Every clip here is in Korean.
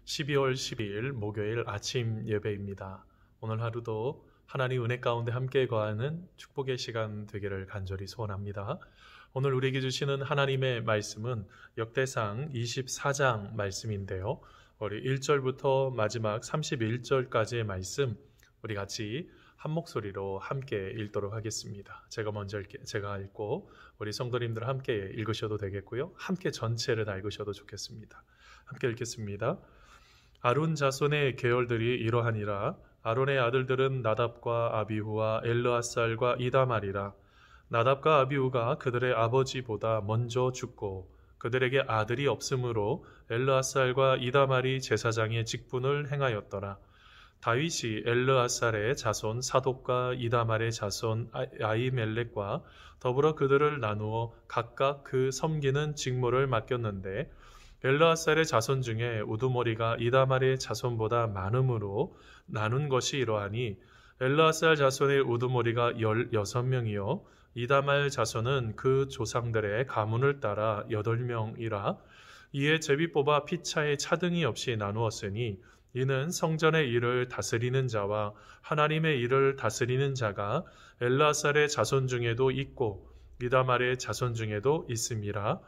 12월 12일 목요일 아침 예배입니다. 오늘 하루도 하나님 은혜 가운데 함께 거하는 축복의 시간 되기를 간절히 소원합니다. 오늘 우리에게 주시는 하나님의 말씀은 역대상 24장 말씀인데요. 우리 1절부터 마지막 31절까지의 말씀 우리 같이 한 목소리로 함께 읽도록 하겠습니다. 제가 읽고 우리 성도님들 함께 읽으셔도 되겠고요. 함께 전체를 다 읽으셔도 좋겠습니다. 함께 읽겠습니다. 아론 자손의 계열들이 이러하니라. 아론의 아들들은 나답과 아비후와 엘르아살과 이다말이라. 나답과 아비후가 그들의 아버지보다 먼저 죽고 그들에게 아들이 없으므로 엘르아살과 이다말이 제사장의 직분을 행하였더라. 다윗이 엘르아살의 자손 사독과 이다말의 자손 아히멜렉과 더불어 그들을 나누어 각각 그 섬기는 직무를 맡겼는데 엘르아살의 자손 중에 우두머리가 이다말의 자손보다 많음으로 나눈 것이 이러하니 엘르아살 자손의 우두머리가 16명이요 이다말 자손은 그 조상들의 가문을 따라 8명이라. 이에 제비 뽑아 피차에 차등이 없이 나누었으니 이는 성전의 일을 다스리는 자와 하나님의 일을 다스리는 자가 엘르아살의 자손 중에도 있고 이다말의 자손 중에도 있음이라.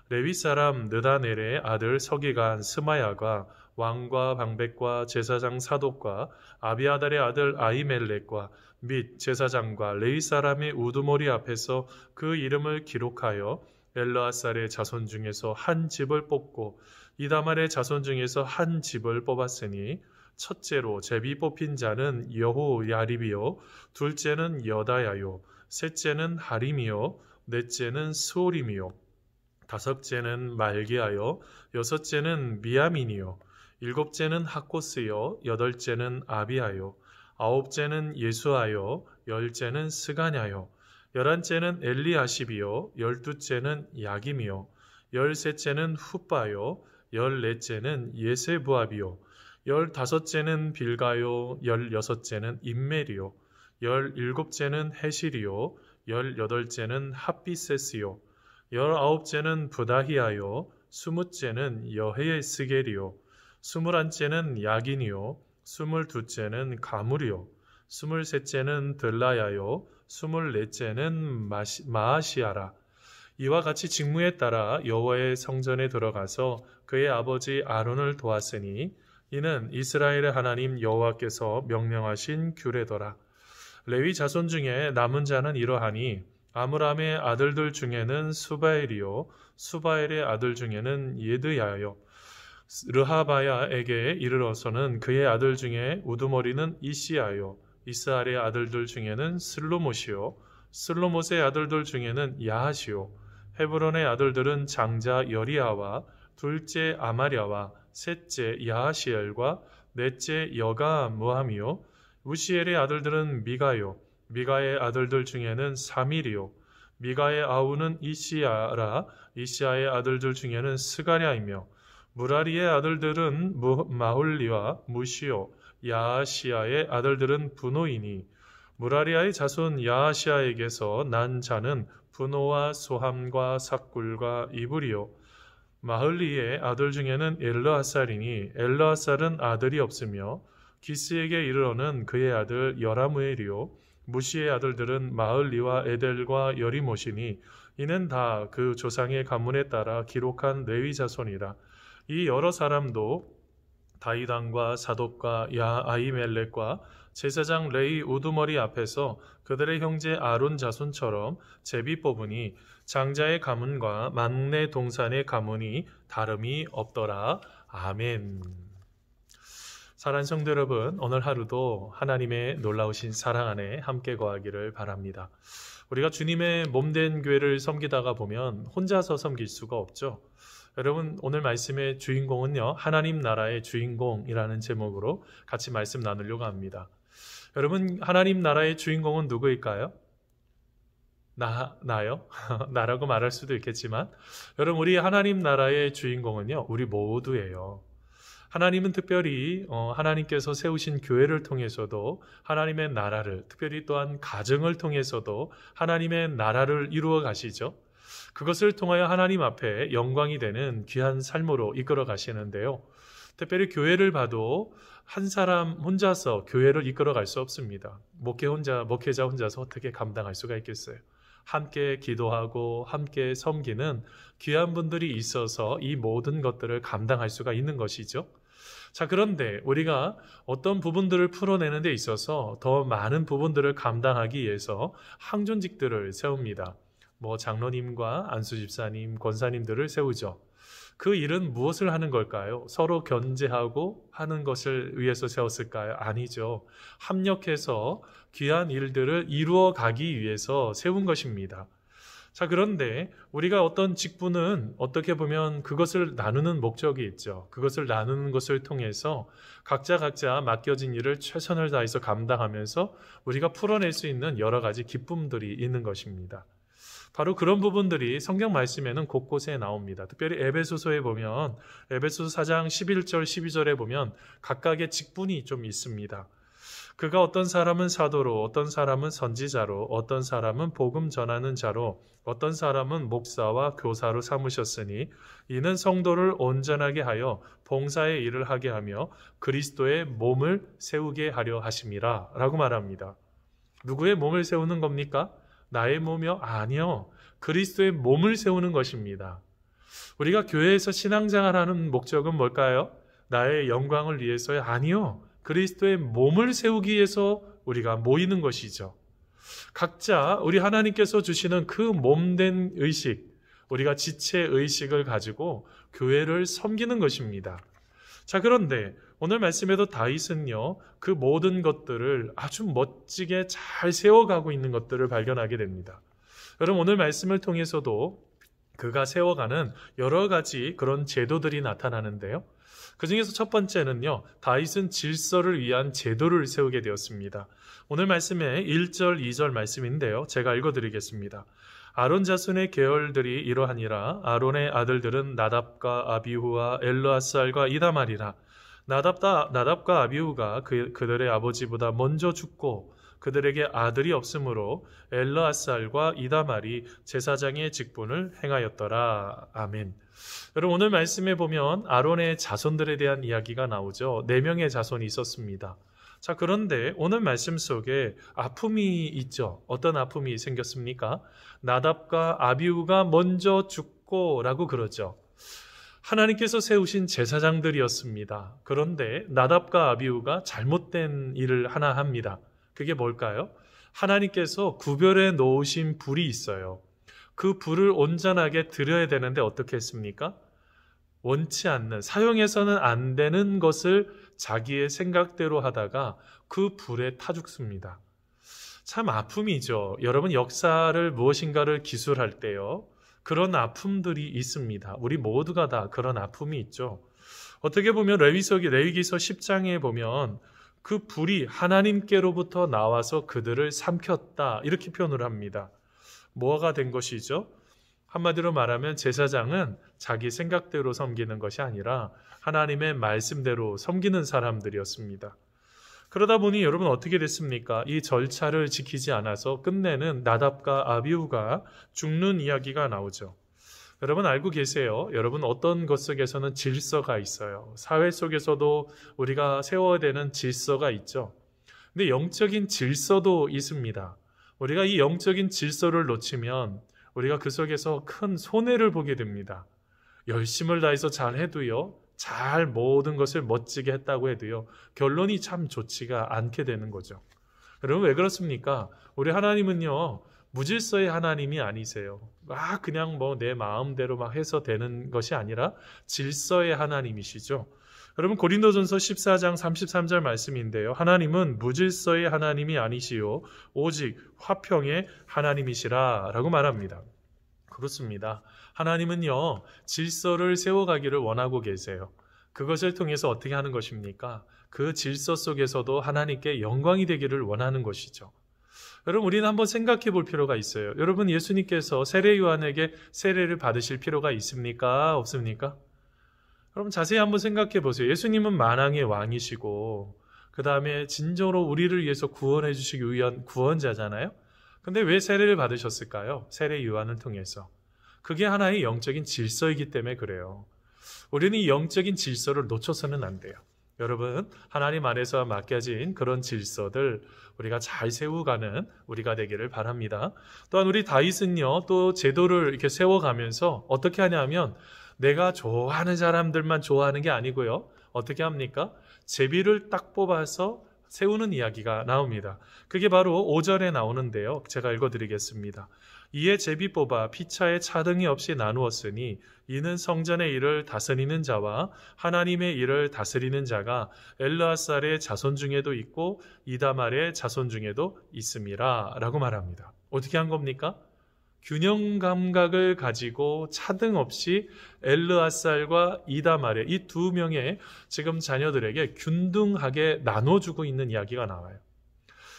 레위 사람 느다넬의 아들 서기관 스마야가 왕과 방백과 제사장 사독과 아비아달의 아들 아히멜렉과 및 제사장과 레위 사람의 우두머리 앞에서 그 이름을 기록하여 엘르아살의 자손 중에서 한 집을 뽑고 이다말의 자손 중에서 한 집을 뽑았으니 첫째로 제비 뽑힌 자는 여호야립이요 둘째는 여다야요 셋째는 하림이요 넷째는 스오림이요 다섯째는 말기하여 여섯째는 미야민이요 일곱째는 학고스요 여덟째는 아비하요 아홉째는 예수하요 열째는 스가냐요 열한째는 엘리아십이요 열두째는 야김이요 열셋째는 훗바요 열넷째는 예세부압이요 열다섯째는 빌가요 열여섯째는 임멜이요 열일곱째는 헤실이요 열여덟째는 핫비세스요 열아홉째는 부다히아요 스무째는 여헤스겔이요 스물한째는 야긴이요 스물두째는 가물이요 스물셋째는 들라야요 스물넷째는 마아시아라. 이와 같이 직무에 따라 여호와의 성전에 들어가서 그의 아버지 아론을 도왔으니 이는 이스라엘의 하나님 여호와께서 명령하신 규례더라. 레위 자손 중에 남은 자는 이러하니 아므람의 아들들 중에는 수바엘이요 수바엘의 아들 중에는 예드야요 르하바야에게 이르러서는 그의 아들 중에 우두머리는 이시야요 이스알의 아들들 중에는 슬로못이요 슬로못의 아들들 중에는 야하시요 헤브론의 아들들은 장자 여리아와 둘째 아마랴와 셋째 야하시엘과 넷째 여가무함이요 우시엘의 아들들은 미가요 미가의 아들들 중에는 사밀이요 미가의 아우는 이시야라. 이시야의 아들들 중에는 스가랴이며 무라리의 아들들은 마홀리와 무시요 야하시야의 아들들은 분노이니 무라리아의 자손 야하시야에게서 난 자는 분노와 소함과 삭굴과 이불이요 마흘리의 아들 중에는 엘르아살이니 엘르아살은 아들이 없으며 기스에게 이르러는 그의 아들 여라무엘이요 무시의 아들들은 마흘리와 에델과 여리못이니 이는 다 그 조상의 가문에 따라 기록한 레위 자손이라. 이 여러 사람도 다윗 왕과 사독과 아히멜렉과 제사장 레위 우두머리 앞에서 그들의 형제 아론 자손처럼 제비 뽑으니 장자의 가문과 막내 동산의 가문이 다름이 없더라. 아멘. 사랑하는 성도 여러분, 오늘 하루도 하나님의 놀라우신 사랑 안에 함께 거하기를 바랍니다. 우리가 주님의 몸된 교회를 섬기다가 보면 혼자서 섬길 수가 없죠. 여러분, 오늘 말씀의 주인공은요, 하나님 나라의 주인공이라는 제목으로 같이 말씀 나누려고 합니다. 여러분, 하나님 나라의 주인공은 누구일까요? 나요? 나라고 말할 수도 있겠지만, 여러분, 우리 하나님 나라의 주인공은요, 우리 모두예요. 하나님은 특별히 하나님께서 세우신 교회를 통해서도 하나님의 나라를, 특별히 또한 가정을 통해서도 하나님의 나라를 이루어 가시죠. 그것을 통하여 하나님 앞에 영광이 되는 귀한 삶으로 이끌어 가시는데요. 특별히 교회를 봐도 한 사람 혼자서 교회를 이끌어갈 수 없습니다. 목회자 혼자서 어떻게 감당할 수가 있겠어요? 함께 기도하고 함께 섬기는 귀한 분들이 있어서 이 모든 것들을 감당할 수가 있는 것이죠. 자, 그런데 우리가 어떤 부분들을 풀어내는 데 있어서 더 많은 부분들을 감당하기 위해서 항존직들을 세웁니다. 장로님과 안수집사님, 권사님들을 세우죠. 그 일은 무엇을 하는 걸까요? 서로 견제하고 하는 것을 위해서 세웠을까요? 아니죠. 합력해서 귀한 일들을 이루어 가기 위해서 세운 것입니다. 자, 그런데 우리가 어떤 직분은 어떻게 보면 그것을 나누는 목적이 있죠. 그것을 나누는 것을 통해서 각자 맡겨진 일을 최선을 다해서 감당하면서 우리가 풀어낼 수 있는 여러 가지 기쁨들이 있는 것입니다. 바로 그런 부분들이 성경 말씀에는 곳곳에 나옵니다. 특별히 에베소서에 보면 에베소서 4장 11절 12절에 보면 각각의 직분이 좀 있습니다. 그가 어떤 사람은 사도로, 어떤 사람은 선지자로, 어떤 사람은 복음 전하는 자로, 어떤 사람은 목사와 교사로 삼으셨으니 이는 성도를 온전하게 하여 봉사의 일을 하게 하며 그리스도의 몸을 세우게 하려 하심이라 라고 말합니다. 누구의 몸을 세우는 겁니까? 나의 몸이요? 아니요. 그리스도의 몸을 세우는 것입니다. 우리가 교회에서 신앙생활하는 목적은 뭘까요? 나의 영광을 위해서요? 아니요. 그리스도의 몸을 세우기 위해서 우리가 모이는 것이죠. 각자 우리 하나님께서 주시는 그 몸된 의식, 우리가 지체 의식을 가지고 교회를 섬기는 것입니다. 자, 그런데 오늘 말씀에도 다윗은요, 그 모든 것들을 아주 멋지게 잘 세워가고 있는 것들을 발견하게 됩니다. 여러분, 오늘 말씀을 통해서도 그가 세워가는 여러 가지 그런 제도들이 나타나는데요. 그 중에서 첫 번째는요, 다윗은 질서를 위한 제도를 세우게 되었습니다. 오늘 말씀에 1절, 2절 말씀인데요. 제가 읽어드리겠습니다. 아론 자손의 계열들이 이러하니라. 아론의 아들들은 나답과 아비후와 엘르아살과 이다말이라. 나답과 아비후가 그들의 아버지보다 먼저 죽고 그들에게 아들이 없으므로 엘르아살과 이다말이 제사장의 직분을 행하였더라. 아멘. 여러분, 오늘 말씀에 보면 아론의 자손들에 대한 이야기가 나오죠. 4명의 자손이 있었습니다. 자, 그런데 오늘 말씀 속에 아픔이 있죠. 어떤 아픔이 생겼습니까? 나답과 아비후가 먼저 죽고 라고 그러죠. 하나님께서 세우신 제사장들이었습니다. 그런데 나답과 아비후가 잘못된 일을 하나 합니다. 그게 뭘까요? 하나님께서 구별해 놓으신 불이 있어요. 그 불을 온전하게 드려야 되는데 어떻게 했습니까? 원치 않는, 사용해서는 안 되는 것을 자기의 생각대로 하다가 그 불에 타 죽습니다. 참 아픔이죠. 여러분, 역사를 무엇인가를 기술할 때요, 그런 아픔들이 있습니다. 우리 모두가 다 그런 아픔이 있죠. 어떻게 보면 레위기서 10장에 보면 그 불이 하나님께로부터 나와서 그들을 삼켰다, 이렇게 표현을 합니다. 뭐가 된 것이죠? 한마디로 말하면 제사장은 자기 생각대로 섬기는 것이 아니라 하나님의 말씀대로 섬기는 사람들이었습니다. 그러다 보니 여러분 어떻게 됐습니까? 이 절차를 지키지 않아서 끝내는 나답과 아비후가 죽는 이야기가 나오죠. 여러분 알고 계세요? 여러분 어떤 것 속에서는 질서가 있어요. 사회 속에서도 우리가 세워야 되는 질서가 있죠. 근데 영적인 질서도 있습니다. 우리가 이 영적인 질서를 놓치면 우리가 그 속에서 큰 손해를 보게 됩니다. 열심을 다해서 잘 해도요, 잘 모든 것을 멋지게 했다고 해도요, 결론이 참 좋지가 않게 되는 거죠. 여러분 왜 그렇습니까? 우리 하나님은요, 무질서의 하나님이 아니세요. 그냥 내 마음대로 해서 되는 것이 아니라 질서의 하나님이시죠. 여러분 고린도전서 14장 33절 말씀인데요. 하나님은 무질서의 하나님이 아니시요 오직 화평의 하나님이시라 라고 말합니다. 그렇습니다. 하나님은요, 질서를 세워가기를 원하고 계세요. 그것을 통해서 어떻게 하는 것입니까? 그 질서 속에서도 하나님께 영광이 되기를 원하는 것이죠. 여러분 우리는 한번 생각해 볼 필요가 있어요. 여러분 예수님께서 세례 요한에게 세례를 받으실 필요가 있습니까? 없습니까? 여러분 자세히 한번 생각해 보세요. 예수님은 만왕의 왕이시고 그 다음에 진정으로 우리를 위해서 구원해 주시기 위한 구원자잖아요. 근데 왜 세례를 받으셨을까요? 세례 요한을 통해서. 그게 하나의 영적인 질서이기 때문에 그래요. 우리는 이 영적인 질서를 놓쳐서는 안 돼요. 여러분, 하나님 안에서 맡겨진 그런 질서들 우리가 잘 세워가는 우리가 되기를 바랍니다. 또한 우리 다윗은요, 또 제도를 이렇게 세워가면서 어떻게 하냐면 내가 좋아하는 사람들만 좋아하는 게 아니고요. 어떻게 합니까? 제비를 딱 뽑아서 세우는 이야기가 나옵니다. 그게 바로 5절에 나오는데요. 제가 읽어드리겠습니다. 이에 제비 뽑아 피차에 차등이 없이 나누었으니 이는 성전의 일을 다스리는 자와 하나님의 일을 다스리는 자가 엘르아살의 자손 중에도 있고 이다말의 자손 중에도 있음이라 라고 말합니다. 어떻게 한 겁니까? 균형 감각을 가지고 차등 없이 엘르아살과 이다말의 이 두 명의 지금 자녀들에게 균등하게 나눠주고 있는 이야기가 나와요.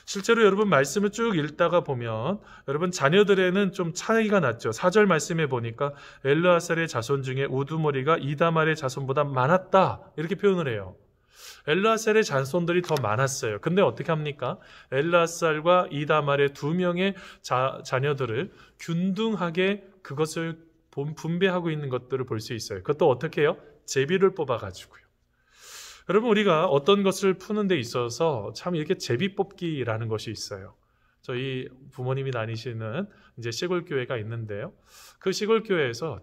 실제로 여러분 말씀을 쭉 읽다가 보면 여러분 자녀들에는 좀 차이가 났죠. 4절 말씀에 보니까 엘르아살의 자손 중에 우두머리가 이다말의 자손보다 많았다 이렇게 표현을 해요. 엘르아살의 자손들이 더 많았어요. 근데 어떻게 합니까? 엘르아살과 이다말의 두 명의 자녀들을 균등하게 그것을 분배하고 있는 것들을 볼 수 있어요. 그것도 어떻게 해요? 제비를 뽑아가지고요. 여러분, 우리가 어떤 것을 푸는 데 있어서 참 이렇게 제비 뽑기라는 것이 있어요. 저희 부모님이 다니시는 이제 시골 교회가 있는데요. 그 시골 교회에서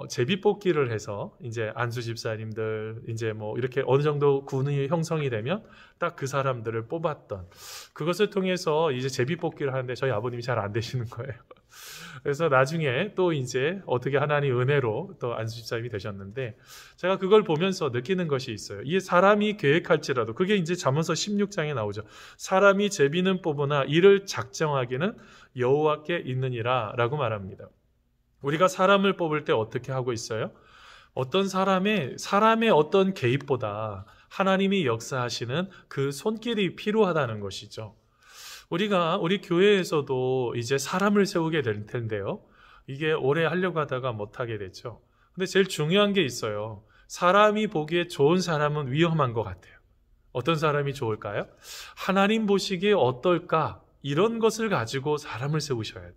제비 뽑기를 해서 이제 안수 집사님들 이제 뭐 이렇게 어느 정도 군이 형성이 되면 딱 그 사람들을 뽑았던 그것을 통해서 이제 제비 뽑기를 하는데 저희 아버님이 잘 안 되시는 거예요. 그래서 나중에 또 이제 어떻게 하나님 은혜로 또 안수 집사님이 되셨는데 제가 그걸 보면서 느끼는 것이 있어요. 이게 사람이 계획할지라도 그게 이제 잠언서 16장에 나오죠. 사람이 제비는 뽑으나 이를 작정하기는 여호와께 있느니라 라고 말합니다. 우리가 사람을 뽑을 때 어떻게 하고 있어요? 어떤 사람의 어떤 개입보다 하나님이 역사하시는 그 손길이 필요하다는 것이죠. 우리 교회에서도 이제 사람을 세우게 될 텐데요. 이게 오래 하려고 하다가 못하게 됐죠. 근데 제일 중요한 게 있어요. 사람이 보기에 좋은 사람은 위험한 것 같아요. 어떤 사람이 좋을까요? 하나님 보시기에 어떨까? 이런 것을 가지고 사람을 세우셔야 돼요.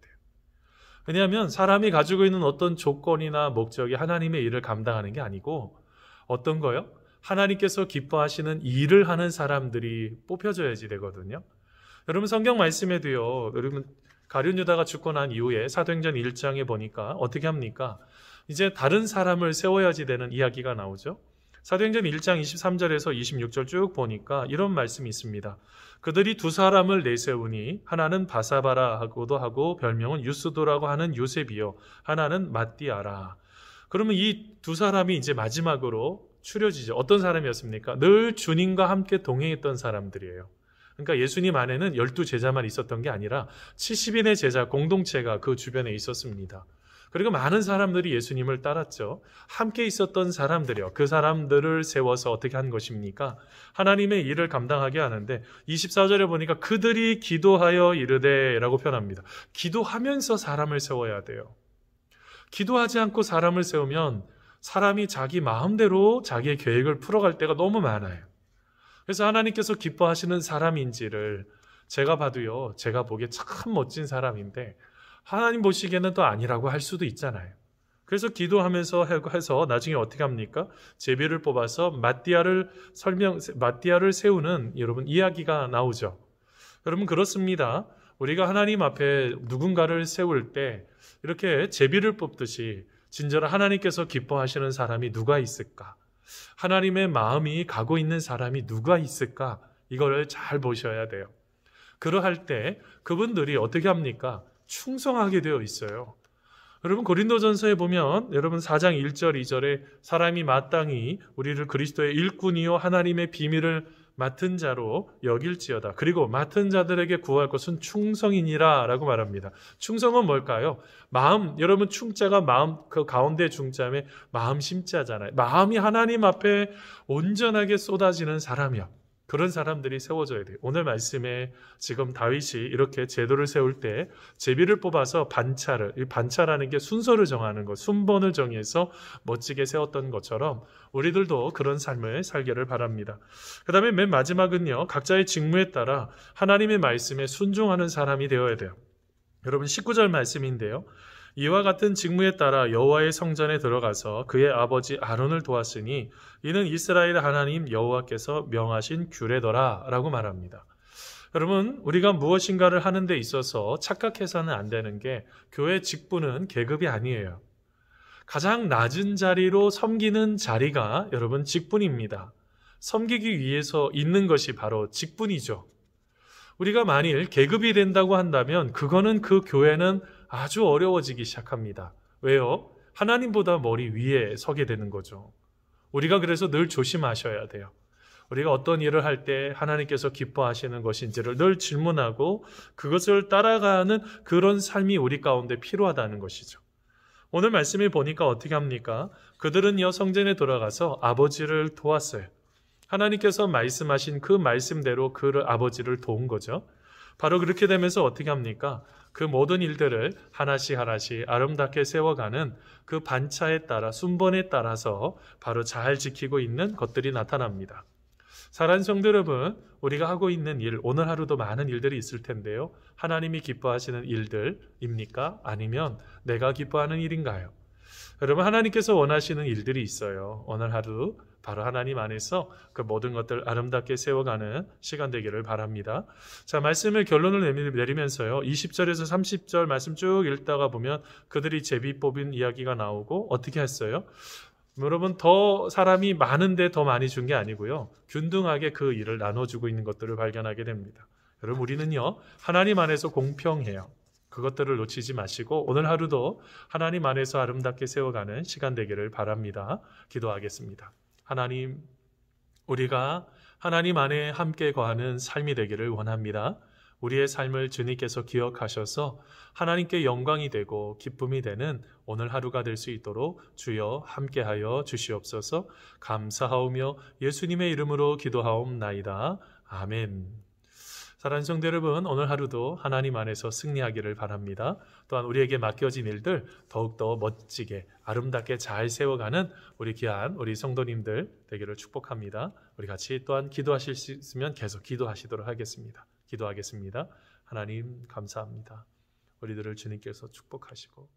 왜냐하면 사람이 가지고 있는 어떤 조건이나 목적이 하나님의 일을 감당하는 게 아니고 어떤 거요? 하나님께서 기뻐하시는 일을 하는 사람들이 뽑혀져야지 되거든요. 여러분 성경 말씀에도요. 여러분 가룟 유다가 죽고 난 이후에 사도행전 1장에 보니까 어떻게 합니까? 이제 다른 사람을 세워야지 되는 이야기가 나오죠. 사도행전 1장 23절에서 26절 쭉 보니까 이런 말씀이 있습니다. 그들이 두 사람을 내세우니 하나는 바사바라하고도 하고 별명은 유스도라고 하는 요셉이요 하나는 matti아라. 그러면 이 두 사람이 이제 마지막으로 추려지죠. 어떤 사람이었습니까? 늘 주님과 함께 동행했던 사람들이에요. 그러니까 예수님 안에는 12제자만 있었던 게 아니라 70인의 제자 공동체가 그 주변에 있었습니다. 그리고 많은 사람들이 예수님을 따랐죠. 함께 있었던 사람들이요. 그 사람들을 세워서 어떻게 한 것입니까? 하나님의 일을 감당하게 하는데 24절에 보니까 그들이 기도하여 이르되 라고 표현합니다. 기도하면서 사람을 세워야 돼요. 기도하지 않고 사람을 세우면 사람이 자기 마음대로 자기의 계획을 풀어갈 때가 너무 많아요. 그래서 하나님께서 기뻐하시는 사람인지를 제가 봐도요. 제가 보기에 참 멋진 사람인데 하나님 보시기에는 또 아니라고 할 수도 있잖아요. 그래서 기도하면서 해서 나중에 어떻게 합니까? 제비를 뽑아서 matti아를 세우는 여러분 이야기가 나오죠. 여러분 그렇습니다. 우리가 하나님 앞에 누군가를 세울 때 이렇게 제비를 뽑듯이 진정한 하나님께서 기뻐하시는 사람이 누가 있을까? 하나님의 마음이 가고 있는 사람이 누가 있을까? 이걸 잘 보셔야 돼요. 그러할 때 그분들이 어떻게 합니까? 충성하게 되어 있어요. 여러분 고린도전서에 보면 여러분 4장 1절 2절에 사람이 마땅히 우리를 그리스도의 일꾼이요 하나님의 비밀을 맡은 자로 여길지어다. 그리고 맡은 자들에게 구할 것은 충성이니라 라고 말합니다. 충성은 뭘까요? 마음, 여러분 충자가 마음, 그 가운데 중자에 마음 심자잖아요. 마음이 하나님 앞에 온전하게 쏟아지는 사람이요. 그런 사람들이 세워져야 돼요. 오늘 말씀에 지금 다윗이 이렇게 제도를 세울 때 제비를 뽑아서 반차라는 게 순서를 정하는 것, 순번을 정해서 멋지게 세웠던 것처럼 우리들도 그런 삶을 살기를 바랍니다. 그 다음에 맨 마지막은요. 각자의 직무에 따라 하나님의 말씀에 순종하는 사람이 되어야 돼요. 여러분 19절 말씀인데요. 이와 같은 직무에 따라 여호와의 성전에 들어가서 그의 아버지 아론을 도왔으니 이는 이스라엘 하나님 여호와께서 명하신 규례더라 라고 말합니다. 여러분, 우리가 무엇인가를 하는 데 있어서 착각해서는 안 되는 게 교회 직분은 계급이 아니에요. 가장 낮은 자리로 섬기는 자리가 여러분 직분입니다. 섬기기 위해서 있는 것이 바로 직분이죠. 우리가 만일 계급이 된다고 한다면 그거는 그 교회는 아주 어려워지기 시작합니다. 왜요? 하나님보다 머리 위에 서게 되는 거죠. 우리가 그래서 늘 조심하셔야 돼요. 우리가 어떤 일을 할 때 하나님께서 기뻐하시는 것인지를 늘 질문하고 그것을 따라가는 그런 삶이 우리 가운데 필요하다는 것이죠. 오늘 말씀을 보니까 어떻게 합니까? 그들은요 성전에 돌아가서 아버지를 도왔어요. 하나님께서 말씀하신 그 말씀대로 그 아버지를 도운 거죠. 바로 그렇게 되면서 어떻게 합니까? 그 모든 일들을 하나씩 하나씩 아름답게 세워가는 그 반차에 따라 순번에 따라서 바로 잘 지키고 있는 것들이 나타납니다. 사랑하는 성도 여러분, 우리가 하고 있는 일, 오늘 하루도 많은 일들이 있을 텐데요. 하나님이 기뻐하시는 일들입니까? 아니면 내가 기뻐하는 일인가요? 여러분, 하나님께서 원하시는 일들이 있어요. 오늘 하루 바로 하나님 안에서 그 모든 것들 아름답게 세워가는 시간 되기를 바랍니다. 자, 말씀을 결론을 내리면서요. 20절에서 30절 말씀 쭉 읽다가 보면 그들이 제비 뽑은 이야기가 나오고 어떻게 했어요? 여러분, 더 사람이 많은데 더 많이 준 게 아니고요. 균등하게 그 일을 나눠주고 있는 것들을 발견하게 됩니다. 여러분, 우리는요. 하나님 안에서 공평해요. 그것들을 놓치지 마시고 오늘 하루도 하나님 안에서 아름답게 세워가는 시간 되기를 바랍니다. 기도하겠습니다. 하나님, 우리가 하나님 안에 함께 거하는 삶이 되기를 원합니다. 우리의 삶을 주님께서 기억하셔서 하나님께 영광이 되고 기쁨이 되는 오늘 하루가 될 수 있도록 주여 함께하여 주시옵소서. 감사하오며 예수님의 이름으로 기도하옵나이다. 아멘. 사랑하는 성도 여러분, 오늘 하루도 하나님 안에서 승리하기를 바랍니다. 또한 우리에게 맡겨진 일들 더욱더 멋지게 아름답게 잘 세워가는 우리 귀한 우리 성도님들 되기를 축복합니다. 우리 같이 또한 기도하실 수 있으면 계속 기도하시도록 하겠습니다. 기도하겠습니다. 하나님 감사합니다. 우리들을 주님께서 축복하시고